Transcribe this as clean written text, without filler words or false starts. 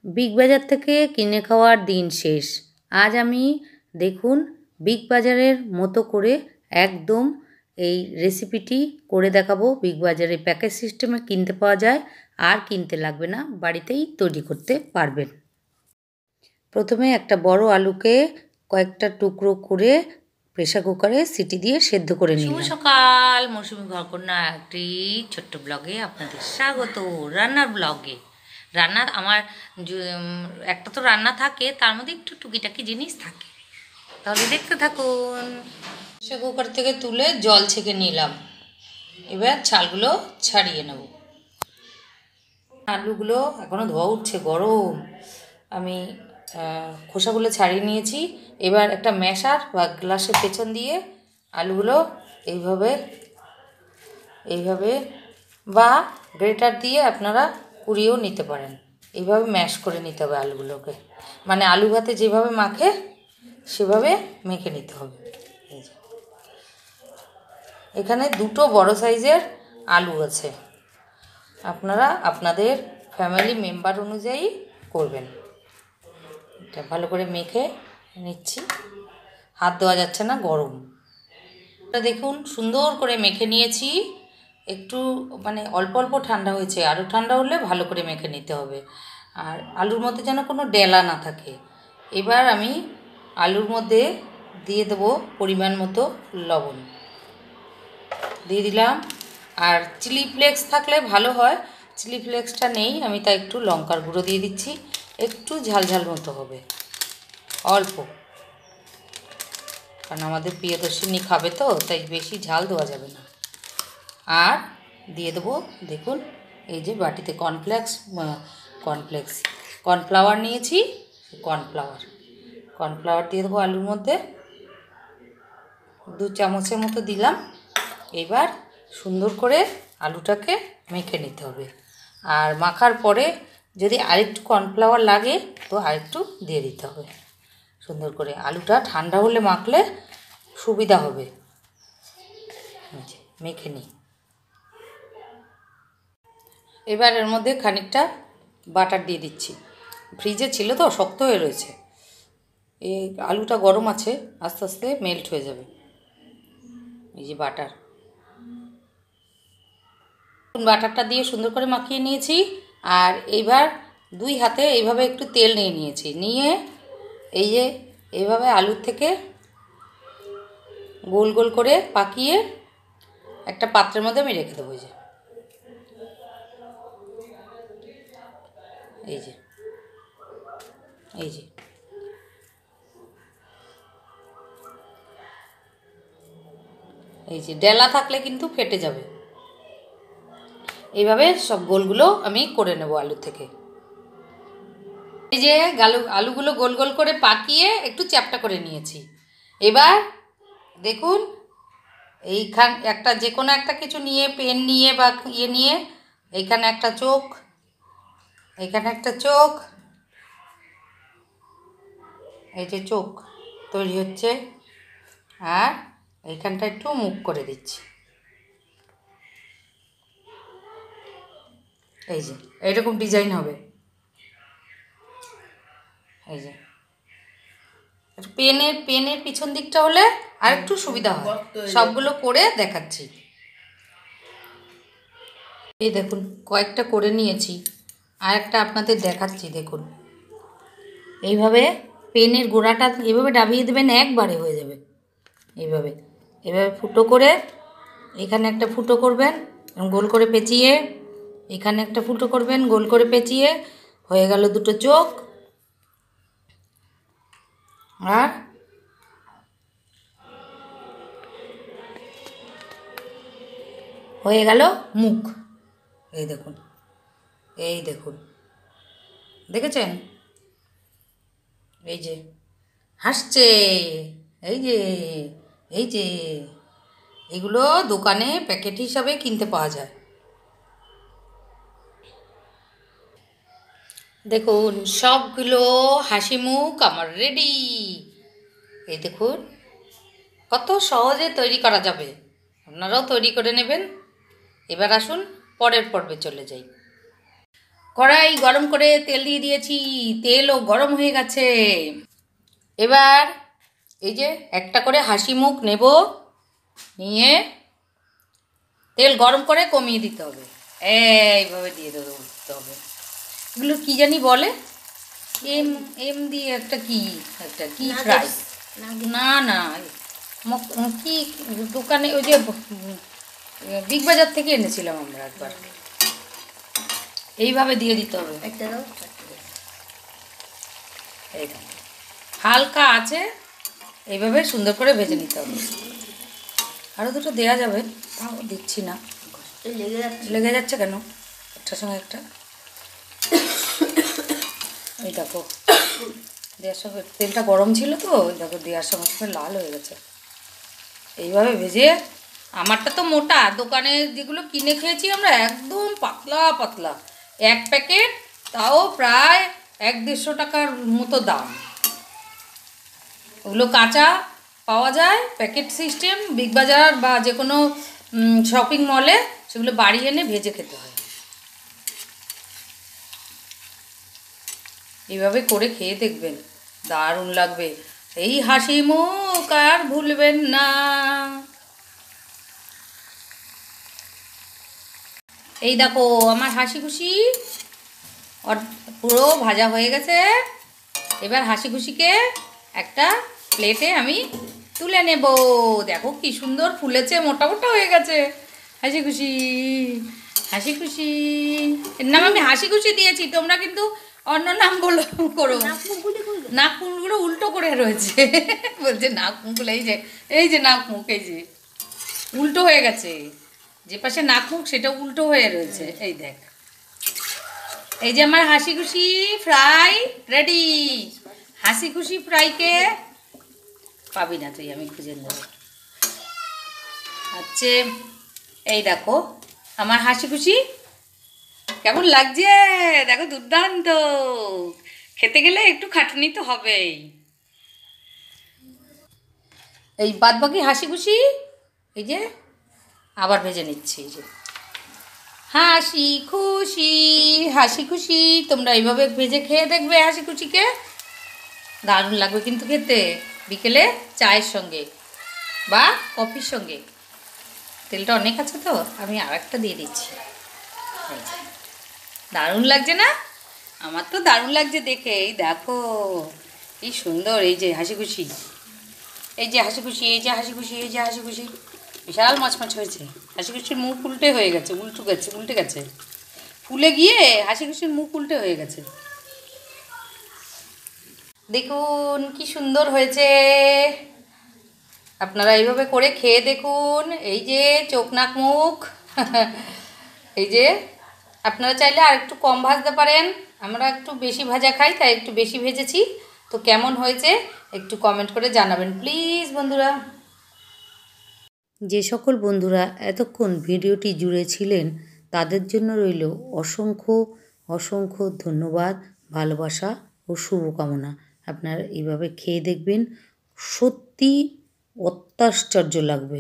Big বাজার থেকে কিনে খাওয়ার দিন শেষ। আজ আমি দেখুন বিগ বাজারের মতো করে একদম এই রেসিপিটি করে দেখাবো। বিগ বাজারে প্যাকেজ সিস্টেমে কিনতে পাওয়া যায়, আর কিনতে লাগবে না, বাড়িতেই তৈরি করতে পারবেন। প্রথমে একটা বড় আলুকে কয়েকটা টুকরো করে প্রেসার কুকারে সিটি দিয়ে সেদ্ধ করে নিলাম। শুভ সকাল, মৌসুমি ঘরকন্যা একটি ছোট্ট ব্লগে আপনাদের স্বাগত। রান্নার ব্লগে রান্নার আমার একটা তো রান্না থাকে, তার মধ্যে একটু টুকিটাকি জিনিস থাকে, তাহলে দেখতে থাকুন। প্রেসার কুকার থেকে তুলে জল ছেঁকে নিলাম, এবার ছালগুলো ছাড়িয়ে নেব। আলুগুলো এখনও ধোয়া উঠছে, গরম। আমি খোসাগুলো ছাড়িয়ে নিয়েছি। এবার একটা ম্যাশার বা গ্লাসের পেছন দিয়ে আলুগুলো এইভাবে বা গ্রেটার দিয়ে আপনারা কুড়িয়েও নিতে পারেন। এইভাবে ম্যাশ করে নিতে হবে আলুগুলোকে, মানে আলু ভাতে যেভাবে মাখে সেভাবে মেখে নিতে হবে। এখানে দুটো বড় সাইজের আলু আছে, আপনারা আপনাদের ফ্যামিলি মেম্বার অনুযায়ী করবেন। এটা ভালো করে মেখে নিচ্ছি, হাত দেওয়া যাচ্ছে না, গরম। এটা দেখুন সুন্দর করে মেখে নিয়েছি। একটু মানে অল্প অল্প ঠান্ডা হয়েছে, আরও ঠান্ডা হলে ভালো করে মেখে নিতে হবে। আর আলুর মধ্যে যেন কোনো ডেলা না থাকে। এবার আমি আলুর মধ্যে দিয়ে দেবো পরিমাণ মতো লবণ দিয়ে দিলাম। আর চিলি ফ্লেক্স থাকলে ভালো হয়, চিলি ফ্লেক্সটা নেই, আমি তাই একটু লঙ্কার গুঁড়ো দিয়ে দিচ্ছি। একটু ঝাল ঝাল মতো হবে, অল্প, কারণ আমাদের প্রিয়দর্শিনী খাবে তো, তাই বেশি ঝাল দেওয়া যাবে না। আর দিয়ে দেবো দেখুন এই যে বাটিতে কর্নফ্লাওয়ার নিয়েছি, কর্নফ্লাওয়ার দিয়ে দেবো আলুর মধ্যে, 2 চামচের মতো দিলাম। এবার সুন্দর করে আলুটাকে মেখে নিতে হবে। আর মাখার পরে যদি আরেকটু কর্নফ্লাওয়ার লাগে তো আরেকটু দিয়ে দিতে হবে। সুন্দর করে আলুটা ঠান্ডা হলে মাখলে সুবিধা হবে। মেখে নিই। এবার এর মধ্যে খানিকটা বাটার দিয়ে দিচ্ছি। ফ্রিজে ছিল তো, শক্ত হয়ে রয়েছে, এই আলুটা গরম আছে, আস্তে আস্তে মেল্ট হয়ে যাবে। এই যে বাটারটা দিয়ে সুন্দর করে মাখিয়ে নিয়েছি। আর এইবার 2 হাতে এইভাবে একটু তেল নিয়েছি, নিয়ে এই যে এইভাবে আলুর থেকে গোল গোল করে পাকিয়ে একটা পাত্রের মধ্যে আমি রেখে দেবো। এই যে ডেলা থাকলে কিন্তু ফেটে যাবে। এইভাবে সব গোলগুলো আমি করে নেব আলু থেকে। এই যে আলুগুলো গোল গোল করে পাকিয়ে একটু চ্যাপ্টা করে নিয়েছি। এবার দেখুন একটা যে কোনো একটা কিছু নিয়ে, পেন নিয়ে বা ইয়ে নিয়ে, এইখানে একটা চোখ, এই যে চোখ তৈরি হচ্ছে, আর এইখানটা একটু মুখ করে দিচ্ছি। এই যে এইরকম ডিজাইন হবে। এই যে পেনের পিছন দিকটা হলে আর একটু সুবিধা হয়। সবগুলো করে দেখাচ্ছি। এই দেখুন কয়েকটা করে নিয়েছি, আর একটা আপনাদের দেখাচ্ছি। দেখুন এইভাবে পেনের গোড়াটা এভাবে ডাবিয়ে দেবেন, একবারে হয়ে যাবে। এইভাবে ফুটো করে এখানে একটা ফুটো করবেন, গোল করে পেঁচিয়ে এখানে একটা ফুটো করবেন, গোল করে পেঁচিয়ে হয়ে গেল 2টো চোখ। আর হয়ে গেল মুখ। এই দেখুন দেখেছেন? এই যে হাসছে, এই যে এগুলো দোকানে প্যাকেট হিসাবে কিনতে পাওয়া যায়। দেখুন সবগুলো হাসি মুখ আমার রেডি। এই দেখুন কত সহজে তৈরি করা যাবে, আপনারাও তৈরি করে নেবেন। এবার আসুন পরের পর্বে চলে যাই। কড়াই গরম করে তেল দিয়ে দিয়েছি, তেলও গরম হয়ে গেছে। এবার এই যে একটা করে হাসি মুখ নেব, নিয়ে তেল গরম করে কমিয়ে দিতে হবে, এইভাবে দিয়ে দিতে হবে। এগুলো কি জানি বলে, এম এম দিয়ে একটা কি ফ্রাই, না না কি দোকানে ওই যে বিগ বাজার থেকে এনেছিলাম আমরা একবার। এইভাবে দিয়ে দিতে হবে, হালকা আছে, এইভাবে সুন্দর করে ভেজে নিতে হবে। আরও দুটো দেওয়া যাবে, তাও দিচ্ছি না, লেগে যাচ্ছে কেন একটার সঙ্গে একটা। এই দেখো দেওয়ার সঙ্গে তেলটা গরম ছিল তো, ওই দেখো দেওয়ার সঙ্গে সঙ্গে লাল হয়ে গেছে। এইভাবে ভেজে, আমারটা তো মোটা, দোকানে যেগুলো কিনে খেয়েছি আমরা একদম পাতলা পাতলা, এক প্যাকেট তাও প্রায় 150 টাকার মতো দাম। ওগুলো কাঁচা পাওয়া যায় প্যাকেট সিস্টেম, বিগ বাজার বা যে কোনো শপিং মলে, সেগুলো বাড়ি এনে ভেজে খেতে হয়। এইভাবে করে খেয়ে দেখবেন, দারুণ লাগবে। এই হাসি মুখ আর ভুলবেন না। এই দেখো আমার হাসি খুশি পুরো ভাজা হয়ে গেছে। এবার হাসি খুশিকে একটা প্লেটে আমি তুলে নেব। দেখো কি সুন্দর ফুলেছে, মোটা মোটা হয়ে গেছে। হাসি খুশি হাসি খুশি, এর নাম আমি হাসি খুশি দিয়েছি, তোমরা কিন্তু অন্য নাম বলো করো। নাক মুখগুলো উল্টো করে রয়েছে, বলছে নাক মুখগুলো, এই যে নাক মুখ, এই যে উল্টো হয়ে গেছে, যে পাশে নাক মুখ সেটা উল্টো হয়ে রয়েছে। এই দেখ, এই যে আমার হাসি খুশি ফ্রাই রেডি। হাসি খুশি ফ্রাইকে পাবি না তুই, আমি খুঁজে নেব। আচ্ছা এই দেখো আমার হাসি খুশি কেমন লাগছে, দেখো দুর্দান্ত। খেতে গেলে একটু খাটুনি তো হবেই। এই বাদ বাকি হাসি খুশি এই যে আবার ভেজে নিচ্ছি। এই যে হাসি খুশি হাসি খুশি, তোমরা এইভাবে ভেজে খেয়ে দেখবে হাসি খুশিকে, দারুণ লাগবে কিন্তু খেতে, বিকেলে চায়ের সঙ্গে বা কফির সঙ্গে। তেলটা অনেক আছে তো, আমি আর একটা দিয়ে দিচ্ছি। দারুণ লাগছে না? আমার তো দারুণ লাগছে দেখে। এই দেখো এই সুন্দর, এই যে হাসি খুশি, এই যে হাসি খুশি, এই যে হাসি খুশি, এই যে হাসি খুশি, বিশাল মাছ হয়েছে। হাসি খুশির মুখ উল্টে হয়ে গেছে, উল্টে গেছে, ফুলে গিয়ে হাসি খুশির মুখ উল্টে হয়ে গেছে। দেখুন কি সুন্দর হয়েছে, আপনারা এইভাবে করে খেয়ে দেখুন। এই যে চোখ নাক মুখ, এই যে আপনারা চাইলে আর একটু কম ভাজতে পারেন, আমরা একটু বেশি ভাজা খাই তাই একটু বেশি ভেজেছি। তো কেমন হয়েছে একটু কমেন্ট করে জানাবেন প্লিজ বন্ধুরা। যে সকল বন্ধুরা এতক্ষণ ভিডিওটি জুড়ে ছিলেন তাদের জন্য রইল অসংখ্য অসংখ্য ধন্যবাদ, ভালোবাসা ও শুভকামনা। আপনারা এইভাবে খেয়ে দেখবেন, সত্যি অত্যাশ্চর্য লাগবে।